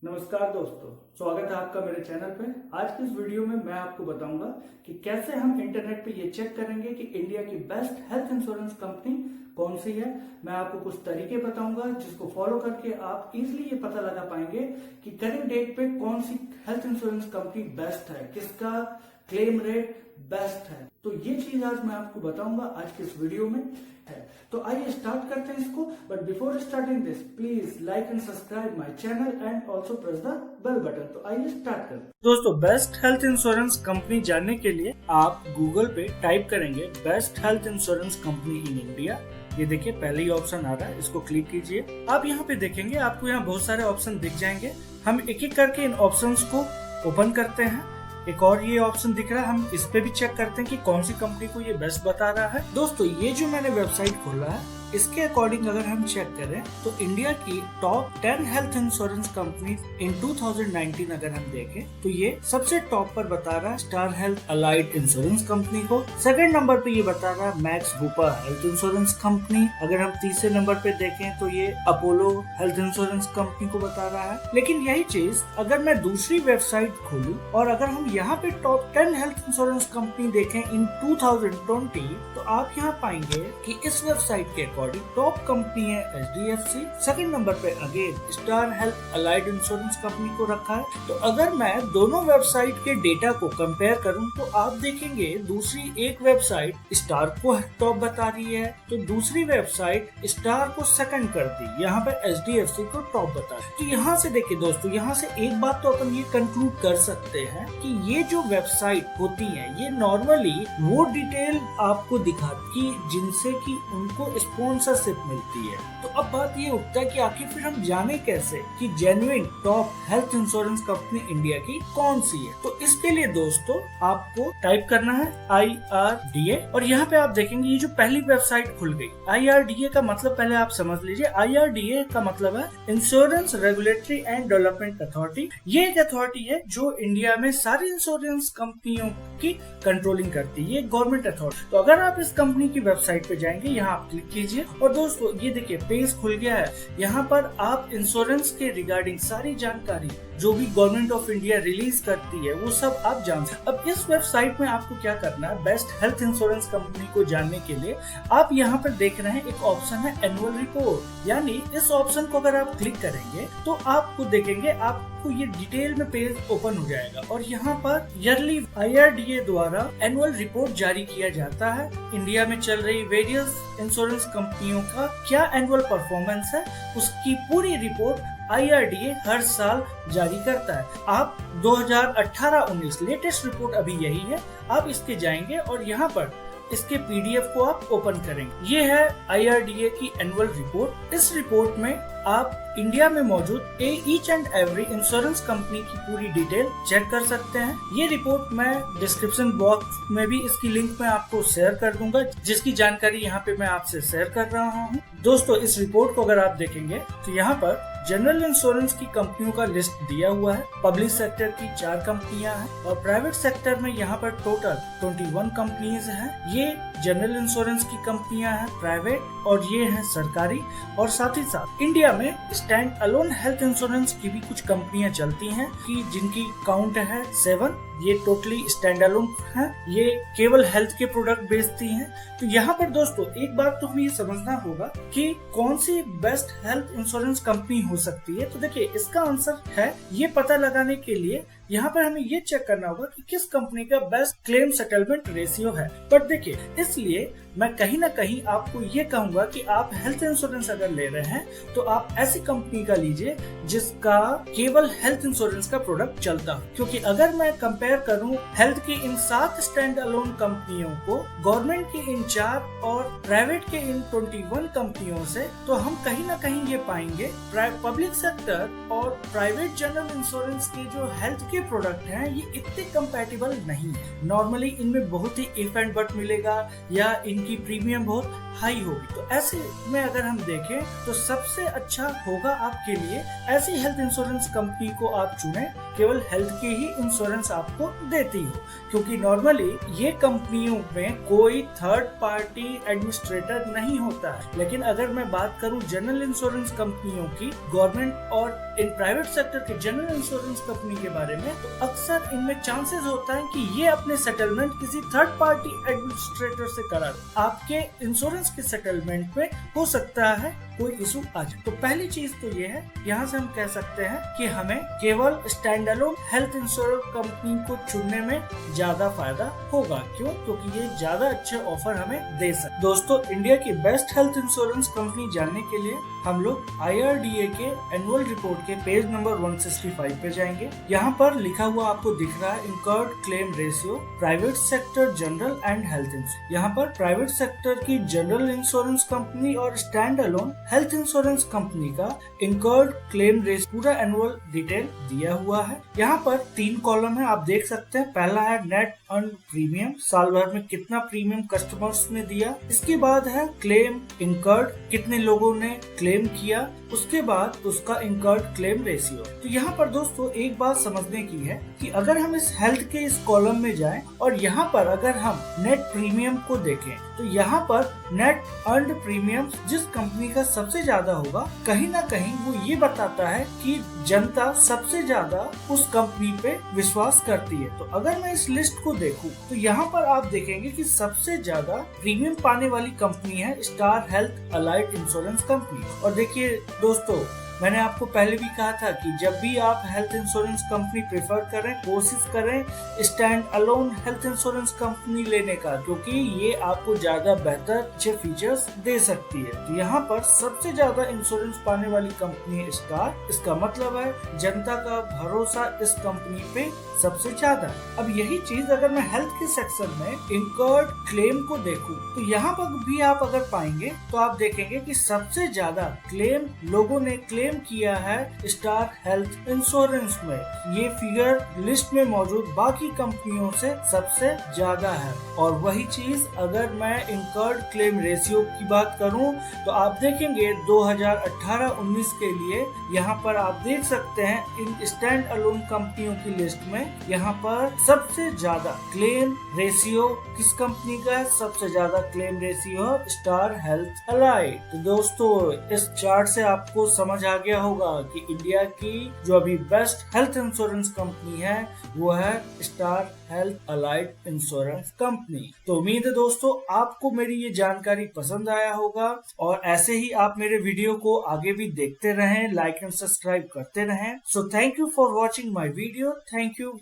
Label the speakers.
Speaker 1: नमस्कार दोस्तों, स्वागत है आपका मेरे चैनल पे। आज की इस वीडियो में मैं आपको बताऊंगा कि कैसे हम इंटरनेट पे ये चेक करेंगे कि इंडिया की बेस्ट हेल्थ इंश्योरेंस कंपनी कौन सी है। मैं आपको कुछ तरीके बताऊंगा जिसको फॉलो करके आप इजीली ये पता लगा पाएंगे कि करंट डेट पे कौन सी हेल्थ इंश्योरेंस कंपनी बेस्ट है, किसका क्लेम रेट बेस्ट है। तो ये चीज आज मैं आपको बताऊंगा आज की इस वीडियो में है। तो आइए स्टार्ट करते हैं इसको। But before starting this please like and subscribe my channel and also press the bell button. तो आइए स्टार्ट करते हैं। दोस्तों, बेस्ट हेल्थ इंश्योरेंस कंपनी जानने के लिए आप गूगल पे टाइप करेंगे best health insurance company in India. ये देखिए पहले ही ऑप्शन आ रहा है, इसको क्लिक कीजिए। आप यहाँ पे देखेंगे आपको यहाँ बहुत सारे ऑप्शन दिख जाएंगे। हम एक एक करके इन ऑप्शंस को ओपन करते हैं। एक और ये ऑप्शन दिख रहा है, हम इस पे भी चेक करते हैं कि कौन सी कंपनी को ये बेस्ट बता रहा है। दोस्तों, ये जो मैंने वेबसाइट खोला है इसके अकॉर्डिंग अगर हम चेक करें तो इंडिया की टॉप 10 हेल्थ इंश्योरेंस कंपनी इन 2019 अगर हम देखें तो ये सबसे टॉप पर बता रहा है star health allied insurance company को। सेकंड नंबर पे ये बता रहा है max Bupa health insurance company. अगर हम तीसरे नंबर पे देखें तो ये अपोलो हेल्थ इंश्योरेंस कंपनी को बता रहा है। लेकिन यही चीज अगर मैं दूसरी वेबसाइट खोलूं और अगर हम यहाँ पे टॉप 10 हेल्थ इंश्योरेंस कंपनी देखें इन 2020 तो आप यहाँ पाएंगे कि इस वेबसाइट के टॉप कंपनी है HDFC। सेकंड नंबर पे again star health allied insurance company को रखा है। तो अगर मैं दोनों वेबसाइट के डेटा को कंपेयर करूं तो आप देखेंगे दूसरी एक वेबसाइट स्टार को टॉप बता रही है तो दूसरी वेबसाइट स्टार को सेकंड कर दी, यहाँ पे HDFC को टॉप बता रही है। तो यहाँ से देखिए दोस्तों, यहाँ से एक बात तो अपन ये कंक्लूड कर सकते हैं कि ये जो वेबसाइट होती है ये नॉर्मली वो डिटेल आपको दिखाती जिनसे कि उनको स्पॉन्सरशिप मिलती है। तो अब बात ये उठता है कि आखिर फिर हम जाने कैसे कि genuine top health insurance company India की कौन सी है। तो इसके लिए दोस्तों आपको टाइप करना है IRDA और यहाँ पे आप देखेंगे ये जो पहली वेबसाइट खुल गई। IRDA का मतलब पहले आप समझ लीजिए। IRDA का मतलब है insurance regulatory and development authority. ये एक अथॉरिटी है जो इंडिया में सारी इंश्योरेंस कंपनियों की कंट्रोलिंग करती है, गवर्नमेंट अथॉरिटी। तो अगर आप इस कंपनी की वेबसाइट पे जाएंगे, यहाँ आप क्लिक कीजिए और दोस्तों ये देखिए पेज खुल गया है। यहाँ पर आप इंश्योरेंस के रिगार्डिंग सारी जानकारी जो भी गवर्नमेंट ऑफ इंडिया रिलीज करती है वो सब आप जान सकते। अब इस वेबसाइट में आपको क्या करना है, बेस्ट हेल्थ इंश्योरेंस कंपनी को जानने के लिए आप यहाँ पर देख रहे हैं एक ऑप्शन है एनुअल रिपोर्ट। यानी इस ऑप्शन को अगर आप क्लिक करेंगे तो आपको देखेंगे आपको ये डिटेल में पेज ओपन हो जाएगा और यहाँ पर ईयरली IRDA द्वारा एनुअल रिपोर्ट जारी किया जाता है। इंडिया में चल रही वेरियस इंश्योरेंस कंपनियों का क्या एनुअल परफॉर्मेंस है उसकी पूरी रिपोर्ट IRDA हर साल जारी करता है। आप 2018-19 लेटेस्ट रिपोर्ट अभी यही है। आप इसके जाएंगे और यहाँ पर इसके PDF को आप ओपन करेंगे। ये है IRDA की एनुअल रिपोर्ट। इस रिपोर्ट में आप इंडिया में मौजूद each and every insurance company की पूरी डिटेल चेक कर सकते हैं। ये रिपोर्ट मैं डिस्क्रिप्शन बॉक्स में भी इसकी लिंक में आपको शेयर कर दूंगा, जिसकी जानकारी यहाँ पे मैं आपसे शेयर कर रहा हूँ। दोस्तों, इस रिपोर्ट को अगर आप देखेंगे तो यहाँ पर जनरल इंश्योरेंस की कंपनियों का लिस्ट दिया हुआ है। पब्लिक सेक्टर की 4 कंपनियां हैं और प्राइवेट सेक्टर में यहाँ पर टोटल 21 कंपनीज हैं। ये जनरल इंश्योरेंस की कंपनियां हैं प्राइवेट और ये हैं सरकारी। और साथ ही साथ इंडिया में स्टैंड अलोन हेल्थ इंश्योरेंस की भी कुछ कंपनियां चलती हैं कि जिनकी काउंट है 7। ये टोटली स्टैंड अलोन है, ये केवल हेल्थ के प्रोडक्ट बेचती हैं। तो यहाँ पर दोस्तों एक बात तो हमें ये समझना होगा कि कौन सी बेस्ट हेल्थ इंश्योरेंस कंपनी हो सकती है। तो देखिए इसका आंसर है ये पता लगाने के लिए यहाँ पर हमें ये चेक करना होगा कि किस कंपनी का बेस्ट क्लेम सेटलमेंट रेशियो है। बट देखिए इसलिए मैं कहीं ना कहीं आपको ये कहूंगा कि आप हेल्थ इंश्योरेंस अगर ले रहे हैं तो आप ऐसी कंपनी का लीजिए जिसका केवल हेल्थ इंश्योरेंस का प्रोडक्ट चलता हो। क्योंकि अगर मैं कंपेयर करूं हेल्थ की इन 7 स्टैंड अलोन कंपनियों को गवर्नमेंट की इन 4 और प्राइवेट के इन 21 कंपनियों से, तो हम कहीं ना कहीं ये पाएंगे पब्लिक सेक्टर और प्राइवेट जनरल इंश्योरेंस के जो हेल्थ के इनके प्रोडक्ट हैं ये इतने कंपैटिबल नहीं है। नॉर्मली इनमें बहुत ही इफ एंड बट मिलेगा या इनकी प्रीमियम बहुत हाई होगी। तो ऐसे में अगर हम देखें तो सबसे अच्छा होगा आपके लिए ऐसी हेल्थ इंश्योरेंस कंपनी को आप चुने केवल हेल्थ के ही इंश्योरेंस आपको देती हो, क्योंकि नॉर्मली ये कंपनियों में कोई थर्ड पार्टी एडमिनिस्ट्रेटर नहीं होता है। लेकिन अगर मैं बात करूं जनरल इंश्योरेंस कंपनियों की, गवर्नमेंट और इन प्राइवेट सेक्टर के जनरल इंश्योरेंस कंपनी के बारे में, तो अक्सर इनमें चांसेस होता है कि ये अपने सेटलमेंट किसी थर्ड पार्टी एडमिनिस्ट्रेटर से करा दे। आपके इंश्योरेंस के सेटलमेंट में हो सकता है कोई इशू आ जाए। तो पहली चीज तो ये है, यहाँ से हम कह सकते हैं कि हमें केवल stand alone health insurance company को चुनने में ज्यादा फायदा होगा। क्यों? क्योंकि ये ज्यादा अच्छे ऑफर हमें दे सकते। दोस्तों, इंडिया की बेस्ट हेल्थ इंश्योरेंस कंपनी जानने के लिए हम लोग IRDA के एनुअल रिपोर्ट के पेज नंबर 165 पे जाएंगे। यहाँ पर लिखा हुआ आपको दिख रहा है incurred claim ratio private sector general and health insurance. यहाँ पर प्राइवेट सेक्टर की जनरल इंश्योरेंस कंपनी और stand alone health insurance company का इंकर्ड क्लेम रेशियो पूरा एनुअल डिटेल दिया हुआ है। यहाँ पर 3 कॉलम है, आप देख सकते हैं। पहला है नेट अर्न प्रीमियम, साल भर में कितना प्रीमियम कस्टमर्स ने दिया। इसके बाद है क्लेम इंकर्ड, कितने लोगों ने क्लेम किया। उसके बाद उसका इंकर्ड क्लेम रेशियो। तो यहाँ पर दोस्तों एक बात समझने की है कि अगर हम इस हेल्थ के इस कॉलम में जाएं और यहाँ पर अगर हम नेट प्रीमियम को देखें तो यहाँ पर नेट अर्न्ड प्रीमियम जिस कंपनी का सबसे ज्यादा होगा, कहीं ना कहीं वो ये बताता है कि जनता सबसे ज्यादा उस कंपनी पे विश्वास करती है। तो अगर मैं इस लिस्ट को देखूं तो यहाँ पर आप देखेंगे कि सबसे ज्यादा प्रीमियम पाने वाली कंपनी है star health allied insurance company. और देखिए दोस्तों, मैंने आपको पहले भी कहा था कि जब भी आप हेल्थ इंश्योरेंस कंपनी प्रेफर करें, कोशिश करें stand alone health insurance company लेने का, क्योंकि ये आपको ज्यादा बेहतर अच्छे फीचर्स दे सकती है। तो यहाँ पर सबसे ज्यादा इंश्योरेंस पाने वाली कंपनी है स्टार। इसका मतलब है जनता का भरोसा इस कंपनी पे सबसे ज्यादा। अब यही चीज अगर मैं हेल्थ के सेक्शन में इंकर्ड क्लेम को देखूं तो यहाँ पर भी आप अगर पाएंगे तो आप देखेंगे कि सबसे ज्यादा क्लेम लोगों ने क्लेम किया है स्टार हेल्थ इंश्योरेंस में। ये फिगर लिस्ट में मौजूद बाकी कंपनियों से सबसे ज्यादा है। और वही चीज अगर मैं इंकर्ड क्लेम रेशियो की बात करूं तो आप देखेंगे 2018-19 के लिए यहाँ पर आप देख सकते हैं इन स्टैंड अलोन कंपनियों की लिस्ट में यहाँ पर सबसे ज्यादा क्लेम रेशियो किस कंपनी का है? सबसे ज्यादा claim ratio star health allied. तो दोस्तों, इस चार्ट से आपको समझ आ गया होगा कि इंडिया की जो अभी बेस्ट हेल्थ इंश्योरेंस कंपनी है वो है star health allied insurance company. तो उम्मीद है दोस्तों आपको मेरी ये जानकारी पसंद आया होगा और ऐसे ही आप मेरे वीडियो को आगे भी देखते रहें, लाइक एंड सब्सक्राइब करते रहें। So thank you for watching my video. Thank you.